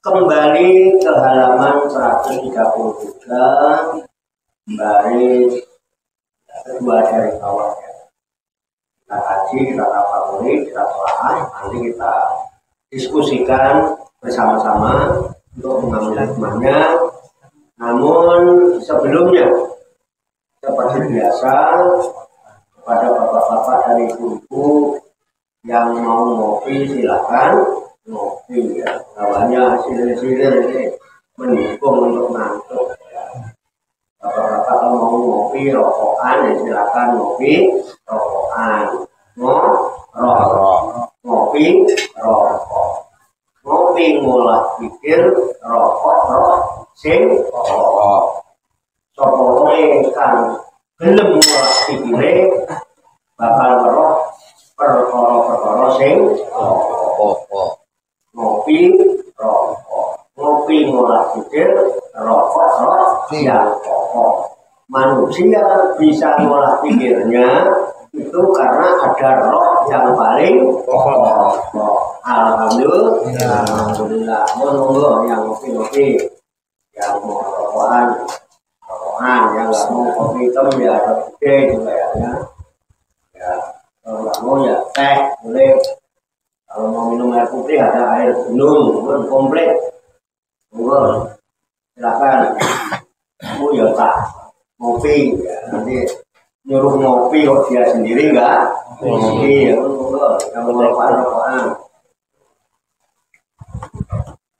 Kembali ke halaman 133 baris kedua dari bawah. Kita kaji, kita kapaluri, kita telah, nanti kita diskusikan bersama-sama untuk mengambil hikmahnya. Namun sebelumnya, seperti biasa, kepada bapak-bapak dan ibu-ibu yang mau ngopi silakan ngopi ya. Awalnya silir-silir ini mendukung untuk ngantuk ya. Bapak-bapak kalau mau ngopi rokokan ya silakan ngopi rokokan. Ngopi rokok. Ngopi ngolah pikir rokok sing rokok. Sopone kan gelem ngolah pikire bakal ngerok perkara-perkara sing rokok. Ngopi rokok, ngopi ngolah pikir rokok yang pokok. Manusia bisa ngolah pikirnya itu karena ada roh yang paling pokok. Alhamdulillah. Monggo yang ngopi-ngopi, yang mau rokokan, yang nggak mau kopi hitam ya ada putih juga ya. Ya, kalau nggak mau ya teh boleh. Kalau mau minum air putih ada air gunung, komplit. Monggo, silakan. Kamu ya tak ngopi, ya. Nanti nyuruh ngopi kok dia sendiri enggak ngopi ya. Monggo, kamu rokokan.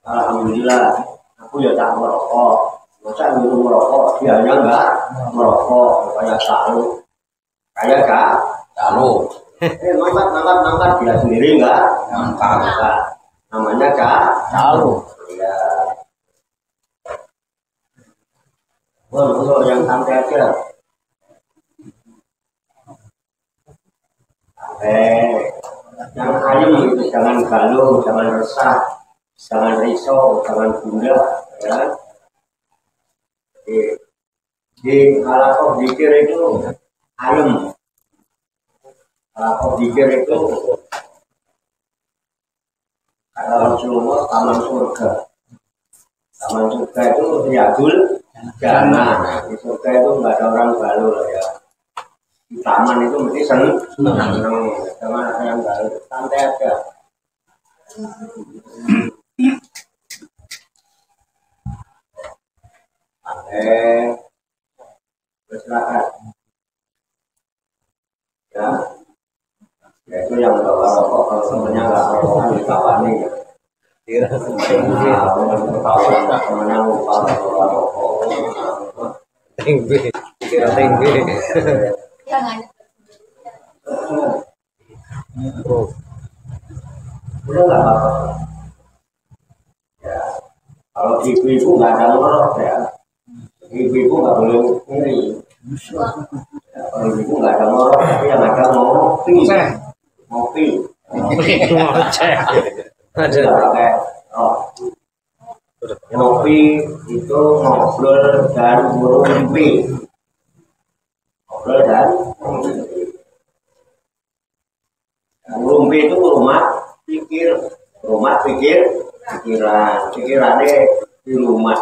Alhamdulillah, aku ya tak merokok. Masa nyuruh merokok, dia hanya enggak merokok, kayak selalu. Kayak enggak selalu. Mangkat dia sendiri enggak? Mangkat. Namanya calu. Ya. Untuk yang santai aja. Yang ayam itu jangan galuh, jangan resah, jangan risau, jangan gundah, ya. Di halakoh zikir itu ayam. Kalau pikir itu kata Rasulullah taman surga. Taman surga itu riyadul jannah. Di surga itu nggak ada orang galuh ya. Di taman itu mesti seneng. Jangan ada yang galuh. Santai aja. Santai. Bersilakan. Ya. Ya itu yang bawa rokok, kalau temennya nggak rokokan ditawani ya. Temennya lupa bawa rokok. Tinggi. Udah nggak apa-apa. Ya, kalau ibu-ibu nggak ada ngorok ya. Ibu-ibu nggak boleh ngiri. Ya, kalau ibu nggak ada ngorok, tapi yang ada ngopi. Ngopi ngopi itu ngobrol dan ngumpi. Ngobrol dan ngumpi itu rumah pikirannya di rumah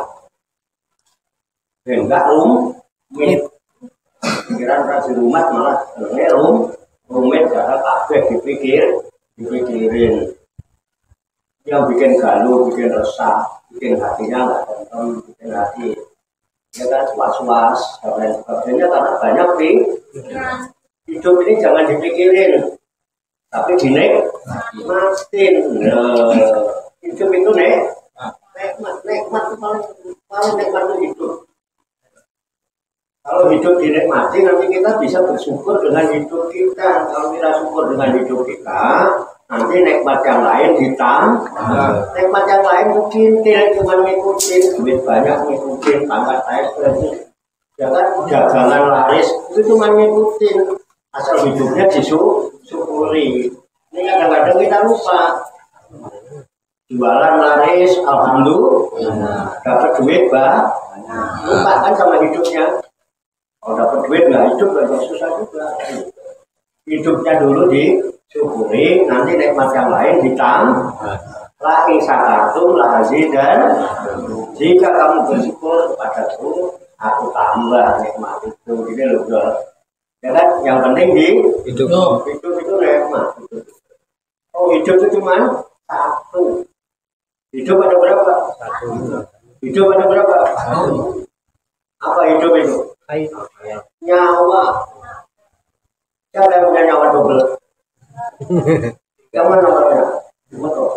enggak rumit pikiran di rumah malah rumit karena kabeh dipikirin yang bikin galuh, bikin resah, bikin hatinya nggak tenang, bikin hati ya kan was-was dan lain sebagainya karena banyak hidup ini jangan dipikirin tapi dinikmatin. Hidup itu nikmat paling nikmat itu hidup. Kalau hidup dinikmati nanti kita bisa bersyukur dengan hidup kita. Kalau kita syukur dengan hidup kita, nanti nikmat yang lain ditambah. Nikmat yang lain mungkin tidak cuma ngikutin duit banyak, ngikutin pangkat naik, jangan dagangan laris itu cuma ngikutin. Asal hidupnya disyukuri. Ini kadang-kadang kita lupa. Jualan laris, alhamdulillah, dapat duit, Pak. Lupa kan sama hidupnya. Kalau dapat duit nggak hidup, nggak susah juga. Hidupnya dulu disyukuri, nanti nikmat yang lain ditambah. La in syakartum la azidan. Jika kamu bersyukur kepadaku, aku tambah nikmat itu. Jadi loh, ya kan? Yang penting di hidup itu nikmat. Oh, hidup itu cuma satu. Hidup ada berapa? Satu. Hidup ada berapa? Satu. Apa hidup itu? Nyawa. Siapa yang punya nyawa double? Yang mana namanya? Betul.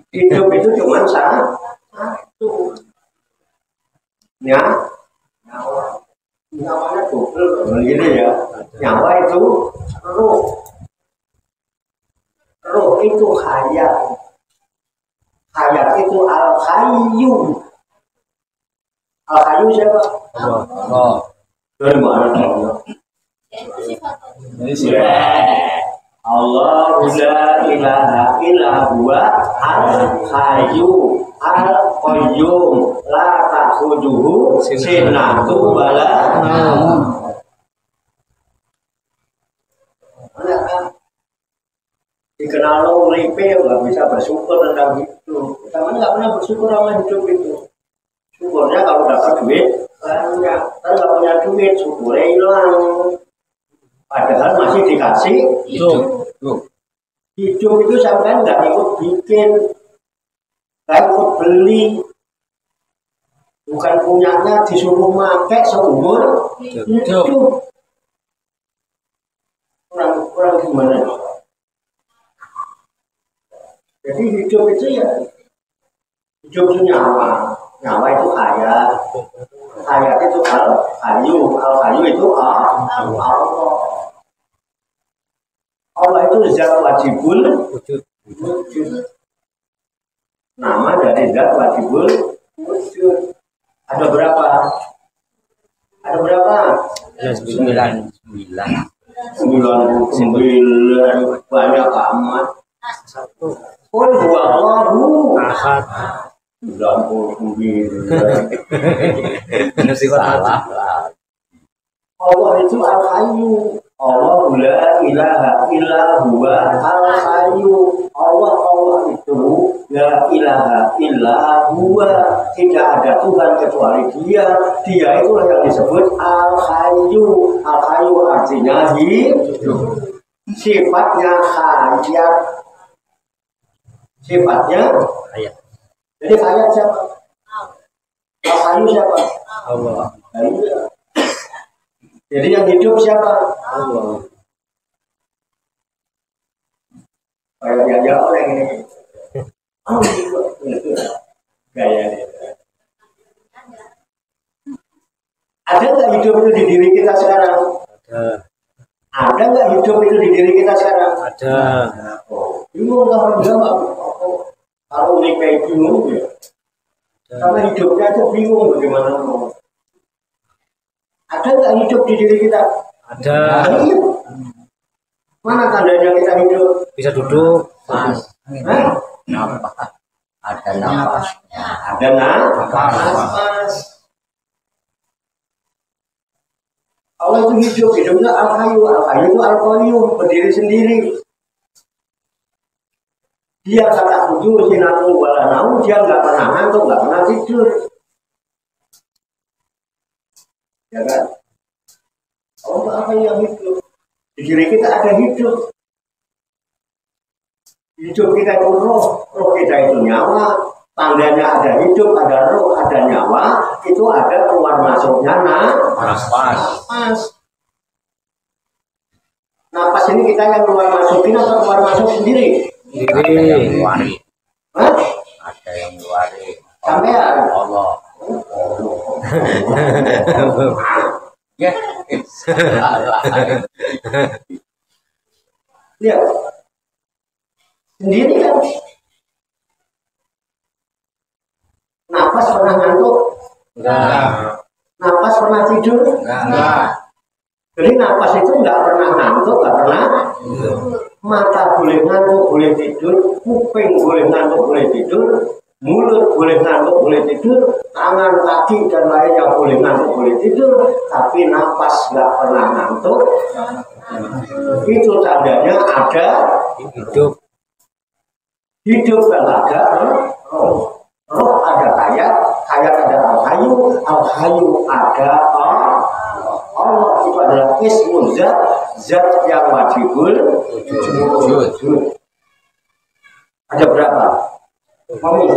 Hidup itu cuma satu. Nyawa. Nyawanya double. Begini ya. Nyawa itu ruh. Ruh itu hayat. Hayat itu al-hayyu. Al-hayyu siapa? Allah. Dari mana Allah? Allah la ilaha illa huwa al-hayyu al-qayyum la ta'khudhuhu sinatun wa la naum. Dikenal uripe nggak bisa bersyukur tentang itu. Kita nggak pernah bersyukur sama hidup itu. Syukurnya kalau dapat duit banyak, kan nggak punya duit syukurnya hilang. Padahal masih dikasih hidup. Hidup itu sampai nggak ikut bikin, nggak ikut beli, bukan punyanya disuruh pakai seumur hidup. Kurang gimana? Jadi hidup itu ya, hidup itu nyawa itu hayat, hayat itu al-hayyu itu Allah. Allah itu zat wajibul wujud. Nama dari zat wajibul wujud. Ada berapa? 99 banyak amat. Qul huwallahu ahad. 99. Salah. Allah itu al-hayyu. Allah la ilaha illa huwa al-hayyu. Allah itu la ilaha illa huwa. Tidak ada Tuhan kecuali Dia. Dia itulah yang disebut al-hayyu. Al-hayyu artinya hidup. Sifatnya hayat. Sifatnya hayat. Jadi hayat siapa? Al-hayyu siapa? Allah. Jadi yang hidup siapa? Allah. Kayak dia orang ini. Gaya dia. Ada nggak hidup itu di diri kita sekarang? Ada. Ada nggak hidup itu di diri kita sekarang? Ada. Bingung nggak orang jawab? Kalau ini kayak bingung ya. Karena hidupnya itu bingung bagaimana mau. Ada nggak hidup di diri kita? Ada. Mana tandanya kita hidup? Bisa duduk. Nafas. Ada nafasnya. Ada nafas. Allah itu hidup, hidupnya al-hayyu. Al-hayyu itu al-qayyum, berdiri sendiri. Dia kata tujuh sinatu wala naum, dia nggak pernah ngantuk, nggak pernah tidur. Ya kan? Allah apa yang hidup? Di diri kita ada hidup. Hidup kita itu roh kita itu nyawa. Tandanya ada hidup, ada roh, ada nyawa. Itu ada keluar masuknya nafas. Nafas ini kita yang keluar masukin atau keluar masuk sendiri? Ada yang ngeluarin. Hah? Ada yang ngeluarin. Sampean? Allah. Ya. Lihat. Sendiri kan. Nafas pernah ngantuk? Enggak. Nafas pernah tidur? Enggak. Jadi nafas itu nggak pernah ngantuk, nggak pernah. mata boleh ngantuk, boleh tidur, kuping boleh ngantuk, boleh tidur, mulut boleh ngantuk, boleh tidur, tangan, kaki, dan lainnya boleh ngantuk, boleh tidur, tapi napas nggak pernah ngantuk. Itu tandanya ada hidup. Hidup dan ada roh. Roh ada hayat, hayat ada al-hayu, al-hayu ada Allah. Itu adalah ismun zat, zat yang wajibul wujud. Ada berapa? Kamu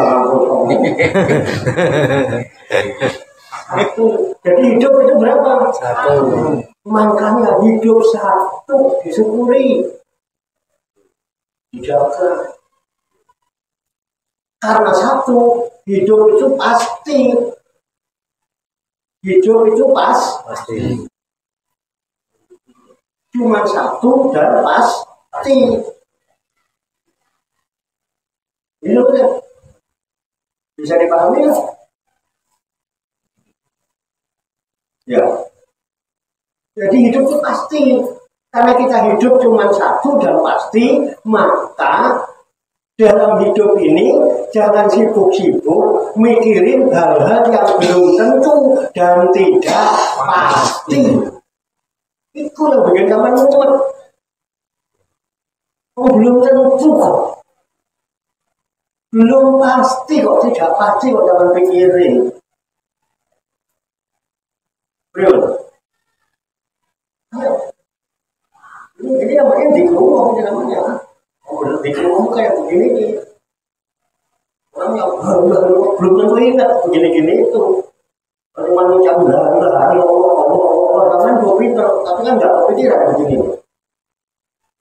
itu jadi hidup itu berapa? Satu. Makanya hidup satu disyukuri, dijaga. Karena satu, hidup itu pasti. Hidup itu Pasti. cuma satu dan pasti. Ini bisa dipahami ya? Ya. Jadi hidup itu pasti. Karena kita hidup cuma satu dan pasti, maka dalam hidup ini jangan sibuk-sibuk mikirin hal-hal yang belum tentu dan tidak pasti. Itu yang bikin kamu mumet. Oh, belum tentu kok. Belum pasti kok, tidak pasti kok, jangan pikirin. Bro. Ini namanya dikurung, namanya. Dikurung kayak begini nih. Orang yang belum tentu ingat begini-gini itu. Cuma ngucap Allah, kan gue pinter, tapi kan nggak kepikiran begini.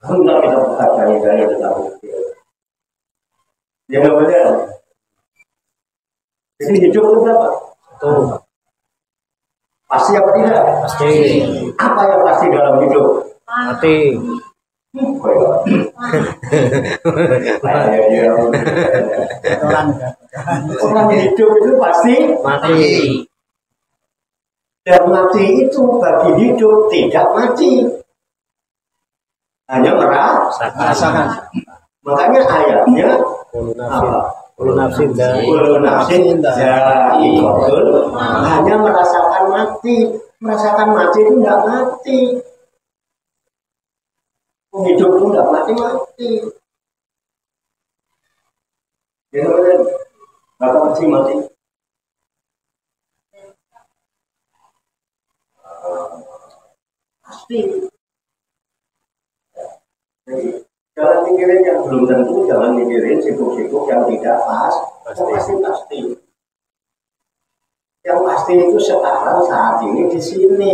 Enggak kita berkata dari tentang itu. Ya nggak benar. Jadi hidup itu berapa? Satu. Pasti apa tidak? Pasti. Apa yang pasti dalam hidup? Mati. Orang hidup itu pasti Mati. dan mati itu bagi hidup tidak mati, hanya merasakan. Makanya ayatnya Kullu nafsin Kullu nafsin dha'iqatul, hanya merasakan mati. Merasakan mati itu tidak mati. Hidup itu tidak mati. Ya benar. Berapa mati? Pasti. Jadi jangan mikirin yang belum tentu, jangan mikirin sibuk-sibuk yang tidak pasti. Yang pasti itu sekarang saat ini di sini.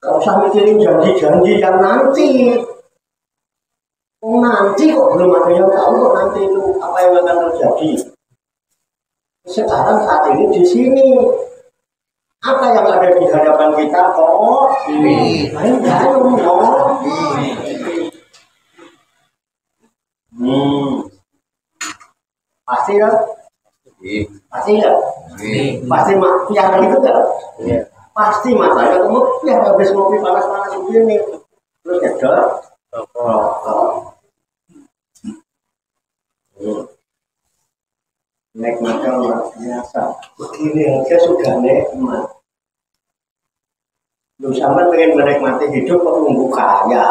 Gak usah mikirin janji-janji yang nanti. Nanti kok belum ada yang tahu kok nanti itu apa yang akan terjadi. Sekarang saat ini di sini. Apa yang ada di hadapan kita kok? Pasti ya? Pasti ya? Pasti piara itu kan? Pasti matanya kamu piara habis ngopi panas-panas begini. Terus nyedot rokok. Nikmatnya luar biasa. Begini aja sudah nikmat. Lu sama pengen menikmati hidup kok nunggu kaya,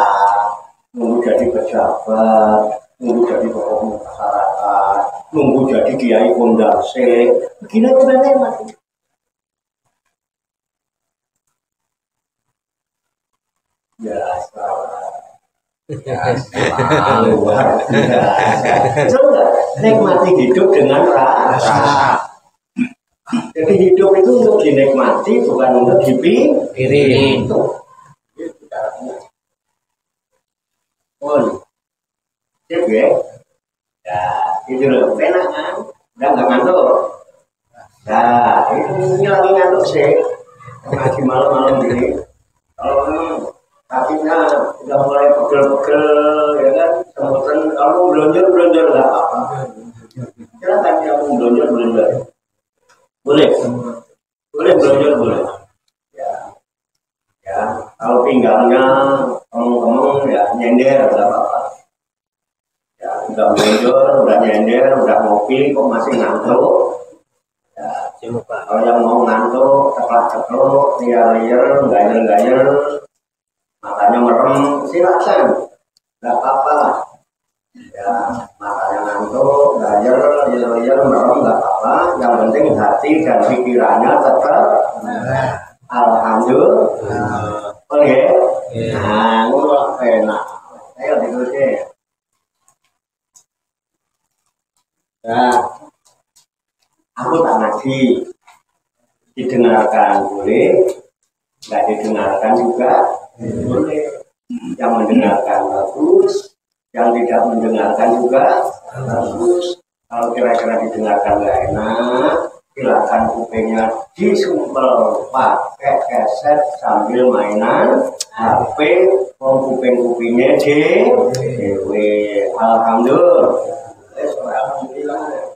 nunggu jadi pejabat, nunggu jadi tokoh masyarakat, nunggu jadi kiai pondase. Begini aja sudah nikmat. Luar biasa. Coba nikmati hidup dengan rasa. Jadi hidup itu untuk dinikmati, bukan untuk dipikirin. Sip ya? Ya, itu loh, enak kan? Udah nggak ngantuk? Nah, ini lagi ngantuk sih. Ngaji malam-malam gini. Kalau memang kakinya udah mulai pegel-pegel, ya kan? Kemudian kamu belonjor nggak apa-apa. Silakan kamu belonjor. Boleh belonjor boleh. Ya, kalau pinggangnya kemeng-kemeng ya udah mundur, udah nyender, udah ngopi, kok masih ngantuk. Ya, Simuka. kalau yang mau ngantuk, ceklak-cekluk, liar-liar, gayer-gayer, matanya merem, silakan, nggak apa-apa lah. Ya, matanya ngantuk, gayer, liar-liar, merem, nggak apa-apa. Yang penting hati dan pikirannya tetap alhamdulillah. Oke, nah, ngono enak. Ayo ditulis. Nah, aku tak ngaji, didengarkan boleh, nggak didengarkan juga boleh. Yang mendengarkan bagus, yang tidak mendengarkan juga bagus. Kalau kira-kira didengarkan nggak enak, silakan kupingnya disumpel pakai keset sambil mainan HP, kuping-kupingnya dewe. Alhamdulillah. Alhamdulillah.